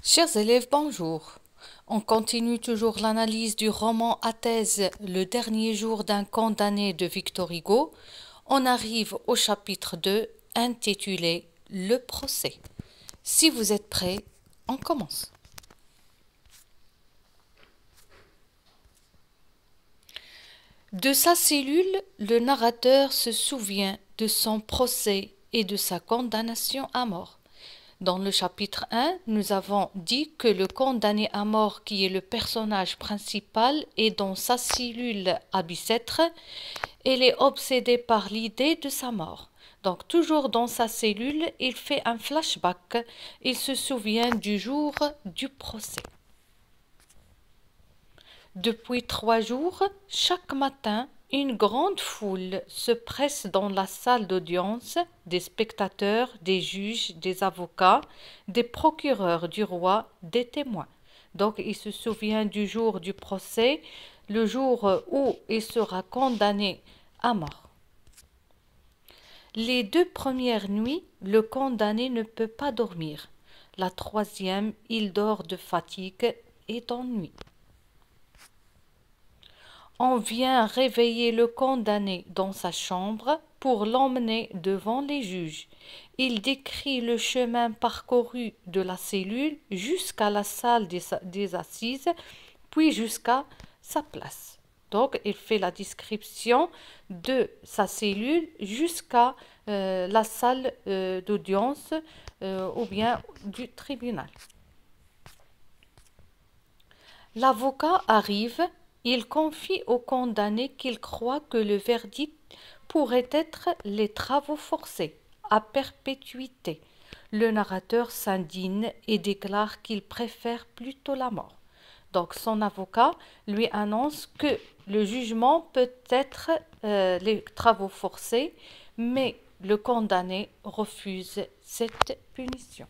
Chers élèves, bonjour. On continue toujours l'analyse du roman à thèse Le dernier jour d'un condamné de Victor Hugo. On arrive au chapitre 2 intitulé Le procès. Si vous êtes prêts, on commence. De sa cellule, le narrateur se souvient de son procès et de sa condamnation à mort. Dans le chapitre 1, nous avons dit que le condamné à mort, qui est le personnage principal, est dans sa cellule à Bicêtre. Elle est obsédée par l'idée de sa mort. Donc, toujours dans sa cellule, il fait un flashback. Il se souvient du jour du procès. Depuis 3 jours, chaque matin, une grande foule se presse dans la salle d'audience, des spectateurs, des juges, des avocats, des procureurs du roi, des témoins. Donc il se souvient du jour du procès, le jour où il sera condamné à mort. Les 2 premières nuits, le condamné ne peut pas dormir. La 3e, il dort de fatigue et d'ennui. On vient réveiller le condamné dans sa chambre pour l'emmener devant les juges. Il décrit le chemin parcouru de la cellule jusqu'à la salle des assises, puis jusqu'à sa place. Donc, il fait la description de sa cellule jusqu'à la salle d'audience ou bien du tribunal. L'avocat arrive. Il confie au condamné qu'il croit que le verdict pourrait être les travaux forcés, à perpétuité. Le narrateur s'indigne et déclare qu'il préfère plutôt la mort. Donc son avocat lui annonce que le jugement peut être les travaux forcés, mais le condamné refuse cette punition.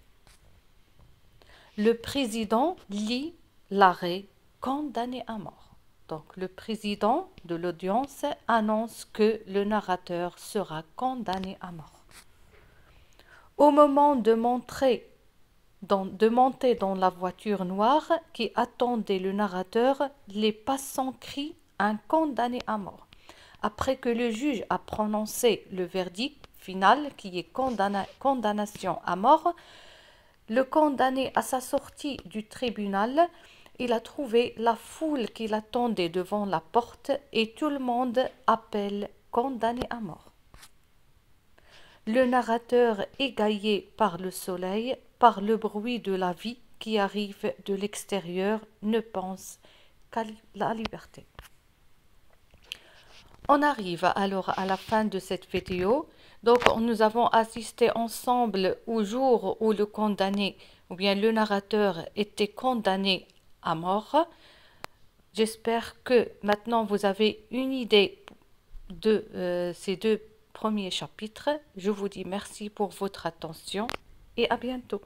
Le président lit l'arrêt condamné à mort. Donc, le président de l'audience annonce que le narrateur sera condamné à mort. Au moment de monter dans la voiture noire qui attendait le narrateur, les passants crient un condamné à mort. Après que le juge a prononcé le verdict final qui est condamnation à mort, le condamné à sa sortie du tribunal, il a trouvé la foule qui l'attendait devant la porte et tout le monde appelle condamné à mort. Le narrateur, égaillé par le soleil, par le bruit de la vie qui arrive de l'extérieur, ne pense qu'à la liberté. On arrive alors à la fin de cette vidéo. Donc, nous avons assisté ensemble au jour où le condamné, ou bien le narrateur, était condamné à mort. J'espère que maintenant vous avez une idée de ces 2 premiers chapitres. Je vous dis merci pour votre attention et à bientôt.